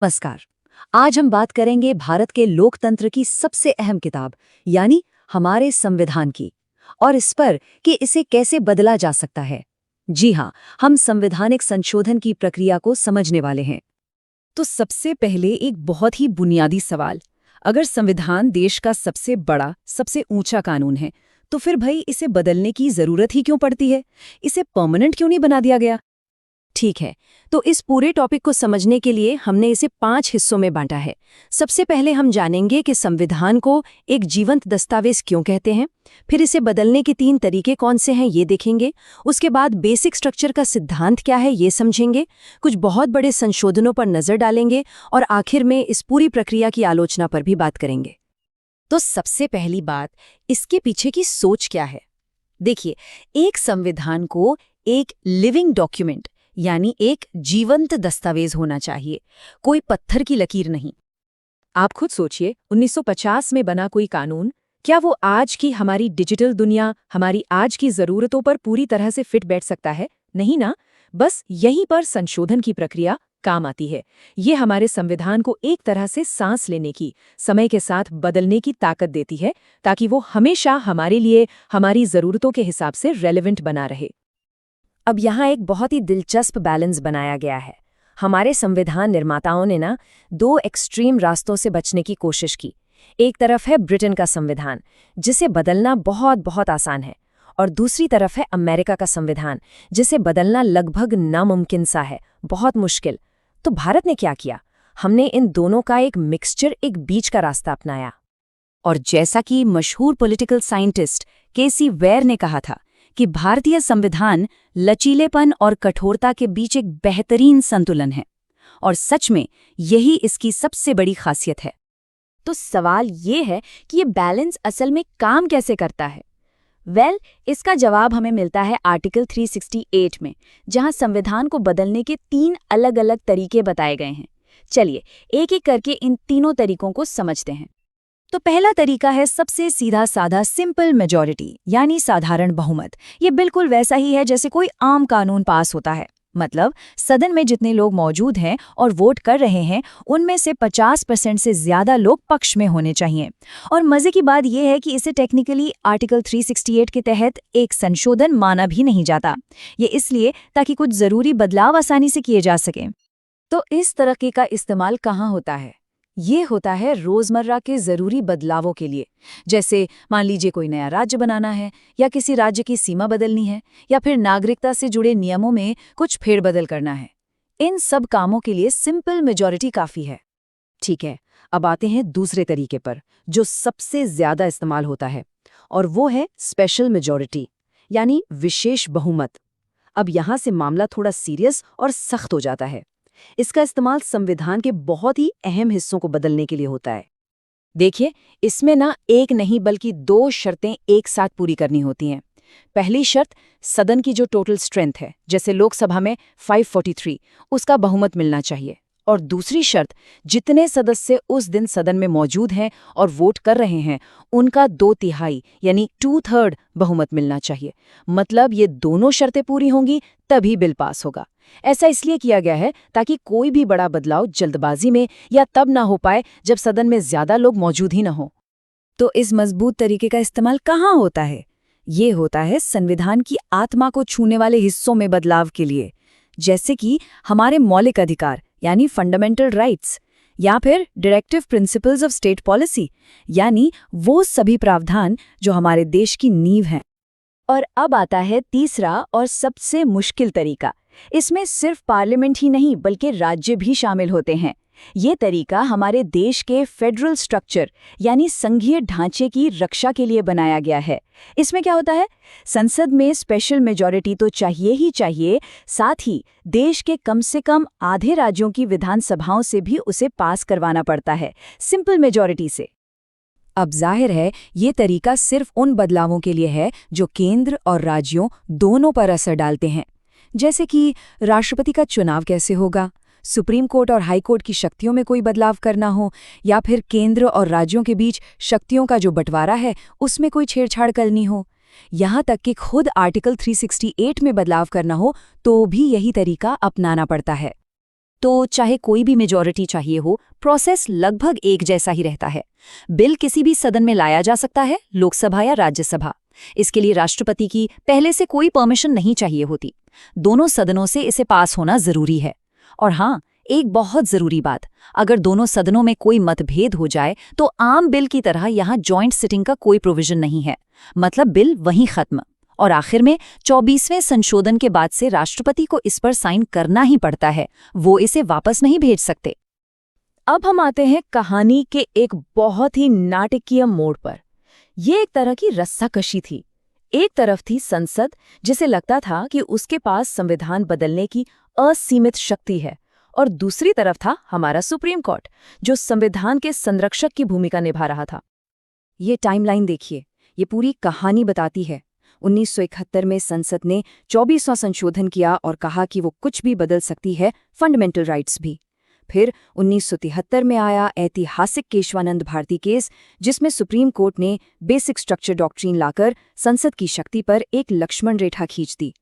नमस्कार। आज हम बात करेंगे भारत के लोकतंत्र की सबसे अहम किताब यानी हमारे संविधान की और इस पर कि इसे कैसे बदला जा सकता है। जी हाँ, हम संवैधानिक संशोधन की प्रक्रिया को समझने वाले हैं। तो सबसे पहले एक बहुत ही बुनियादी सवाल। अगर संविधान देश का सबसे बड़ा, सबसे ऊंचा कानून है, तो फिर भाई इसे बदलने की जरूरत ही क्यों पड़ती है? इसे परमानेंट क्यों नहीं बना दिया गया? ठीक है, तो इस पूरे टॉपिक को समझने के लिए हमने इसे 5 हिस्सों में बांटा है। सबसे पहले हम जानेंगे कि संविधान को एक जीवंत दस्तावेज क्यों कहते हैं, फिर इसे बदलने के 3 तरीके कौन से हैं ये देखेंगे, उसके बाद बेसिक स्ट्रक्चर का सिद्धांत क्या है ये समझेंगे, कुछ बहुत बड़े संशोधनों पर नजर डालेंगे और आखिर में इस पूरी प्रक्रिया की आलोचना पर भी बात करेंगे। तो सबसे पहली बात, इसके पीछे की सोच क्या है? देखिए, एक संविधान को एक लिविंग डॉक्यूमेंट यानी एक जीवंत दस्तावेज होना चाहिए, कोई पत्थर की लकीर नहीं। आप खुद सोचिए, 1950 में बना कोई कानून, क्या वो आज की हमारी डिजिटल दुनिया, हमारी आज की जरूरतों पर पूरी तरह से फिट बैठ सकता है? नहीं ना। बस यहीं पर संशोधन की प्रक्रिया काम आती है। ये हमारे संविधान को एक तरह से सांस लेने की, समय के साथ बदलने की ताकत देती है, ताकि वो हमेशा हमारे लिए, हमारी जरूरतों के हिसाब से रेलेवेंट बना रहे। अब यहाँ एक बहुत ही दिलचस्प बैलेंस बनाया गया है। हमारे संविधान निर्माताओं ने ना 2 एक्सट्रीम रास्तों से बचने की कोशिश की। एक तरफ है ब्रिटेन का संविधान, जिसे बदलना बहुत बहुत आसान है, और दूसरी तरफ है अमेरिका का संविधान, जिसे बदलना लगभग नामुमकिन सा है, बहुत मुश्किल। तो भारत ने क्या किया? हमने इन दोनों का एक मिक्सचर, एक बीच का रास्ता अपनाया। और जैसा कि मशहूर पॉलिटिकल साइंटिस्ट केसी वेयर ने कहा था कि भारतीय संविधान लचीलेपन और कठोरता के बीच एक बेहतरीन संतुलन है, और सच में यही इसकी सबसे बड़ी खासियत है। तो सवाल ये है कि ये बैलेंस असल में काम कैसे करता है? इसका जवाब हमें मिलता है आर्टिकल 368 में, जहां संविधान को बदलने के 3 अलग-अलग तरीके बताए गए हैं। चलिए एक एक करके इन तीनों तरीकों को समझते हैं। तो पहला तरीका है सबसे सीधा साधा सिंपल मेजॉरिटी यानी साधारण बहुमत। ये बिल्कुल वैसा ही है जैसे कोई आम कानून पास होता है। मतलब सदन में जितने लोग मौजूद हैं और वोट कर रहे हैं, उनमें से 50% से ज्यादा लोग पक्ष में होने चाहिए। और मजे की बात यह है कि इसे टेक्निकली आर्टिकल 368 के तहत एक संशोधन माना भी नहीं जाता। ये इसलिए ताकि कुछ जरूरी बदलाव आसानी से किए जा सकें। तो इस तरह का इस्तेमाल कहाँ होता है? ये होता है रोजमर्रा के जरूरी बदलावों के लिए, जैसे मान लीजिए कोई नया राज्य बनाना है, या किसी राज्य की सीमा बदलनी है, या फिर नागरिकता से जुड़े नियमों में कुछ फेरबदल करना है। इन सब कामों के लिए सिंपल मेजॉरिटी काफी है। ठीक है, अब आते हैं दूसरे तरीके पर, जो सबसे ज्यादा इस्तेमाल होता है, और वो है स्पेशल मेजॉरिटी यानी विशेष बहुमत। अब यहाँ से मामला थोड़ा सीरियस और सख्त हो जाता है। इसका इस्तेमाल संविधान के बहुत ही अहम हिस्सों को बदलने के लिए होता है। देखिए, इसमें ना एक नहीं बल्कि 2 शर्तें एक साथ पूरी करनी होती हैं। पहली शर्त, सदन की जो टोटल स्ट्रेंथ है, जैसे लोकसभा में 543, उसका बहुमत मिलना चाहिए। और दूसरी शर्त, जितने सदस्य उस दिन सदन में मौजूद हैं और वोट कर रहे हैं, उनका 2/3 यानी 2/3 बहुमत मिलना चाहिए। मतलब ये दोनों शर्तें पूरी होंगी तभी बिल पास होगा। ऐसा इसलिए किया गया है ताकि कोई भी बड़ा बदलाव जल्दबाजी में या तब ना हो पाए जब सदन में ज्यादा लोग मौजूद ही न हो। तो इस मजबूत तरीके का इस्तेमाल कहाँ होता है? ये होता है संविधान की आत्मा को छूने वाले हिस्सों में बदलाव के लिए, जैसे कि हमारे मौलिक अधिकार यानी फंडामेंटल राइट्स, या फिर directive principles of state policy यानी वो सभी प्रावधान जो हमारे देश की नींव हैं। और अब आता है तीसरा और सबसे मुश्किल तरीका। इसमें सिर्फ पार्लियामेंट ही नहीं बल्कि राज्य भी शामिल होते हैं। ये तरीका हमारे देश के फेडरल स्ट्रक्चर यानी संघीय ढांचे की रक्षा के लिए बनाया गया है। इसमें क्या होता है? संसद में स्पेशल मेजॉरिटी तो चाहिए ही चाहिए, साथ ही देश के कम से कम आधे राज्यों की विधानसभाओं से भी उसे पास करवाना पड़ता है, सिंपल मेजॉरिटी से। अब जाहिर है ये तरीका सिर्फ उन बदलावों के लिए है जो केंद्र और राज्यों दोनों पर असर डालते हैं, जैसे कि राष्ट्रपति का चुनाव कैसे होगा, सुप्रीम कोर्ट और हाई कोर्ट की शक्तियों में कोई बदलाव करना हो, या फिर केंद्र और राज्यों के बीच शक्तियों का जो बंटवारा है उसमें कोई छेड़छाड़ करनी हो। यहाँ तक कि खुद आर्टिकल 368 में बदलाव करना हो तो भी यही तरीका अपनाना पड़ता है। तो चाहे कोई भी मेजॉरिटी चाहिए हो, प्रोसेस लगभग एक जैसा ही रहता है। बिल किसी भी सदन में लाया जा सकता है, लोकसभा या राज्यसभा। इसके लिए राष्ट्रपति की पहले से कोई परमिशन नहीं चाहिए होती। दोनों सदनों से इसे पास होना जरूरी है। और हाँ, एक बहुत जरूरी बात, अगर दोनों सदनों में कोई मतभेद हो जाए तो आम बिल की तरह यहाँ जॉइंट सिटिंग का कोई प्रोविजन नहीं है, मतलब बिल वहीं खत्म। और आखिर में 24वें संशोधन के बाद से राष्ट्रपति को इस पर साइन करना ही पड़ता है, वो इसे वापस नहीं भेज सकते। अब हम आते हैं कहानी के एक बहुत ही नाटकीय मोड़ पर। ये एक तरह की रस्साकशी थी। एक तरफ थी संसद, जिसे लगता था कि उसके पास संविधान बदलने की असीमित शक्ति है, और दूसरी तरफ था हमारा सुप्रीम कोर्ट, जो संविधान के संरक्षक की भूमिका निभा रहा था। ये टाइमलाइन देखिए, ये पूरी कहानी बताती है। 1971 में संसद ने 24वां संशोधन किया और कहा कि वो कुछ भी बदल सकती है, फंडामेंटल राइट्स भी। फिर 1973 में आया ऐतिहासिक केशवानंद भारती केस, जिसमें सुप्रीम कोर्ट ने बेसिक स्ट्रक्चर डॉक्ट्रिन लाकर संसद की शक्ति पर एक लक्ष्मण रेखा खींच दी।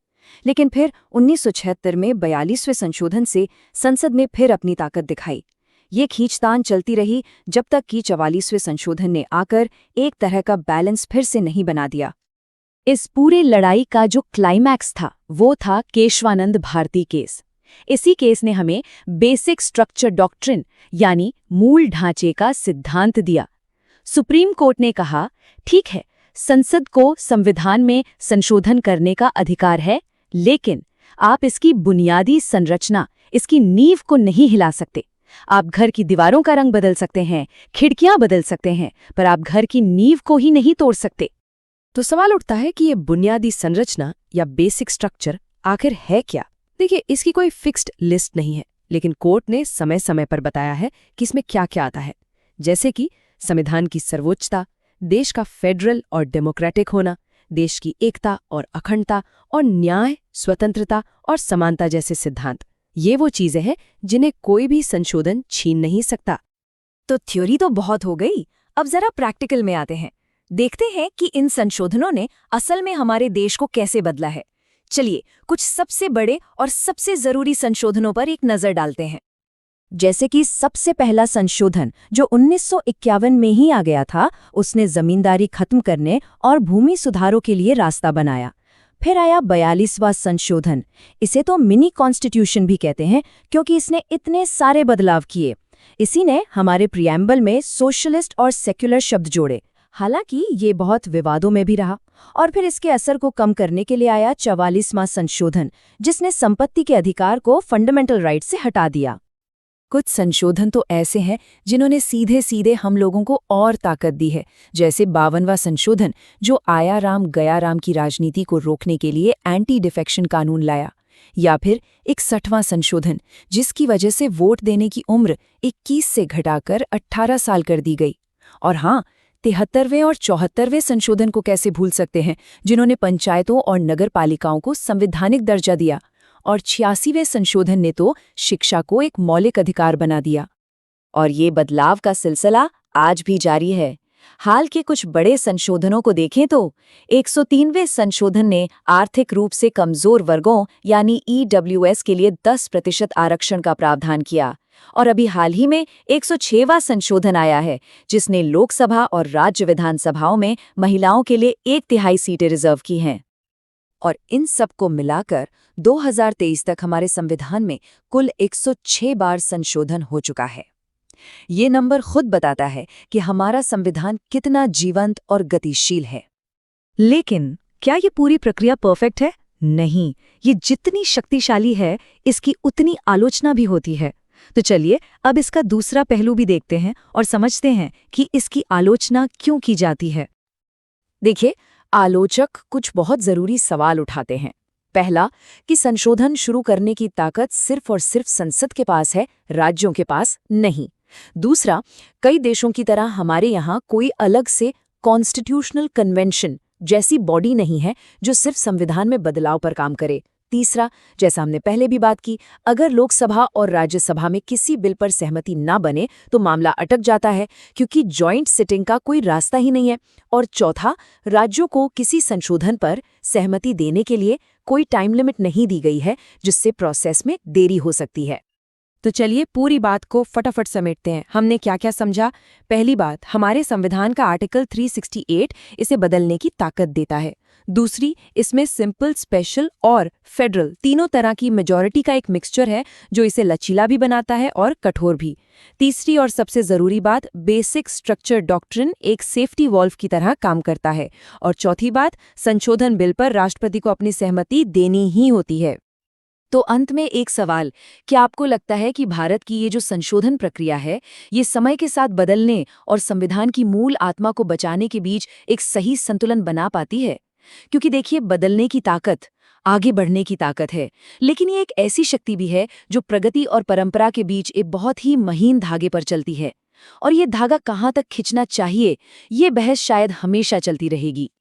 लेकिन फिर 1976 में 42वें संशोधन से संसद ने फिर अपनी ताकत दिखाई। ये खींचतान चलती रही जब तक कि 44वें संशोधन ने आकर एक तरह का बैलेंस फिर से नहीं बना दिया। इस पूरे लड़ाई का जो क्लाइमैक्स था वो था केशवानंद भारती केस। इसी केस ने हमें बेसिक स्ट्रक्चर डॉक्ट्रिन यानी मूल ढांचे का सिद्धांत दिया। सुप्रीम कोर्ट ने कहा, ठीक है, संसद को संविधान में संशोधन करने का अधिकार है, लेकिन आप इसकी बुनियादी संरचना, इसकी नींव को नहीं हिला सकते। आप घर की दीवारों का रंग बदल सकते हैं, खिड़कियां बदल सकते हैं, पर आप घर की नींव को ही नहीं तोड़ सकते। तो सवाल उठता है कि ये बुनियादी संरचना या बेसिक स्ट्रक्चर आखिर है क्या? देखिए, इसकी कोई फिक्स्ड लिस्ट नहीं है, लेकिन कोर्ट ने समय समय पर बताया है कि इसमें क्या क्या आता है, जैसे कि संविधान की सर्वोच्चता, देश का फेडरल और डेमोक्रेटिक होना, देश की एकता और अखंडता, और न्याय, स्वतंत्रता और समानता जैसे सिद्धांत। ये वो चीजें हैं जिन्हें कोई भी संशोधन छीन नहीं सकता। तो थ्योरी तो बहुत हो गई, अब जरा प्रैक्टिकल में आते हैं। देखते हैं कि इन संशोधनों ने असल में हमारे देश को कैसे बदला है। चलिए, कुछ सबसे बड़े और सबसे जरूरी संशोधनों पर एक नजर डालते हैं। जैसे कि सबसे पहला संशोधन जो 1951 में ही आ गया था, उसने जमींदारी खत्म करने और भूमि सुधारों के लिए रास्ता बनाया। फिर आया 42वां संशोधन। इसे तो मिनी कॉन्स्टिट्यूशन भी कहते हैं, क्योंकि इसने इतने सारे बदलाव किए। इसी ने हमारे प्रियम्बल में सोशलिस्ट और सेक्युलर शब्द जोड़े, हालांकि ये बहुत विवादों में भी रहा। और फिर इसके असर को कम करने के लिए आया 44वां संशोधन, जिसने संपत्ति के अधिकार को फंडामेंटल राइट से हटा दिया। कुछ संशोधन तो ऐसे हैं जिन्होंने सीधे सीधे हम लोगों को और ताकत दी है, जैसे 52वां संशोधन जो आया राम गया राम की राजनीति को रोकने के लिए एंटी डिफेक्शन कानून लाया, या फिर 61वां संशोधन जिसकी वजह से वोट देने की उम्र 21 से घटाकर 18 साल कर दी गई। और हाँ, 73वें और 74वें संशोधन को कैसे भूल सकते हैं, जिन्होंने पंचायतों और नगर पालिकाओं को संवैधानिक दर्जा दिया। और 86वें संशोधन ने तो शिक्षा को एक मौलिक अधिकार बना दिया। और ये बदलाव का सिलसिला आज भी जारी है। हाल के कुछ बड़े संशोधनों को देखें तो 103वें संशोधन ने आर्थिक रूप से कमजोर वर्गों यानी EWS के लिए 10% आरक्षण का प्रावधान किया। और अभी हाल ही में 106वां संशोधन आया है, जिसने लोकसभा और राज्य विधानसभाओं में महिलाओं के लिए 1/3 सीटें रिजर्व की हैं। और इन सब को मिलाकर 2023 तक हमारे संविधान में कुल 106 बार संशोधन हो चुका है। ये नंबर खुद बताता है कि हमारा संविधान कितना जीवंत और गतिशील है। लेकिन क्या ये पूरी प्रक्रिया परफेक्ट है? नहीं, ये जितनी शक्तिशाली है, इसकी उतनी आलोचना भी होती है। तो चलिए अब इसका दूसरा पहलू भी देखते हैं और समझते हैं कि इसकी आलोचना क्यों की जाती है। देखिए, आलोचक कुछ बहुत जरूरी सवाल उठाते हैं। पहला, कि संशोधन शुरू करने की ताकत सिर्फ और सिर्फ संसद के पास है, राज्यों के पास नहीं। दूसरा, कई देशों की तरह हमारे यहाँ कोई अलग से कॉन्स्टिट्यूशनल कन्वेंशन जैसी बॉडी नहीं है जो सिर्फ संविधान में बदलाव पर काम करे। तीसरा, जैसा हमने पहले भी बात की, अगर लोकसभा और राज्यसभा में किसी बिल पर सहमति ना बने तो मामला अटक जाता है, क्योंकि जॉइंट सिटिंग का कोई रास्ता ही नहीं है। और चौथा, राज्यों को किसी संशोधन पर सहमति देने के लिए कोई टाइम लिमिट नहीं दी गई है, जिससे प्रोसेस में देरी हो सकती है। तो चलिए पूरी बात को फटाफट समेटते हैं। हमने क्या क्या समझा? पहली बात, हमारे संविधान का आर्टिकल 368 इसे बदलने की ताकत देता है। दूसरी, इसमें सिंपल, स्पेशल और फेडरल तीनों तरह की मेजॉरिटी का एक मिक्सचर है जो इसे लचीला भी बनाता है और कठोर भी। तीसरी और सबसे जरूरी बात, बेसिक स्ट्रक्चर डॉक्ट्रिन एक सेफ्टी वॉल्व की तरह काम करता है। और चौथी बात, संशोधन बिल पर राष्ट्रपति को अपनी सहमति देनी ही होती है। तो अंत में एक सवाल, क्या आपको लगता है कि भारत की ये जो संशोधन प्रक्रिया है, ये समय के साथ बदलने और संविधान की मूल आत्मा को बचाने के बीच एक सही संतुलन बना पाती है? क्योंकि देखिए, बदलने की ताकत आगे बढ़ने की ताकत है, लेकिन ये एक ऐसी शक्ति भी है जो प्रगति और परंपरा के बीच एक बहुत ही महीन धागे पर चलती है। और ये धागा कहाँ तक खिंचना चाहिए, ये बहस शायद हमेशा चलती रहेगी।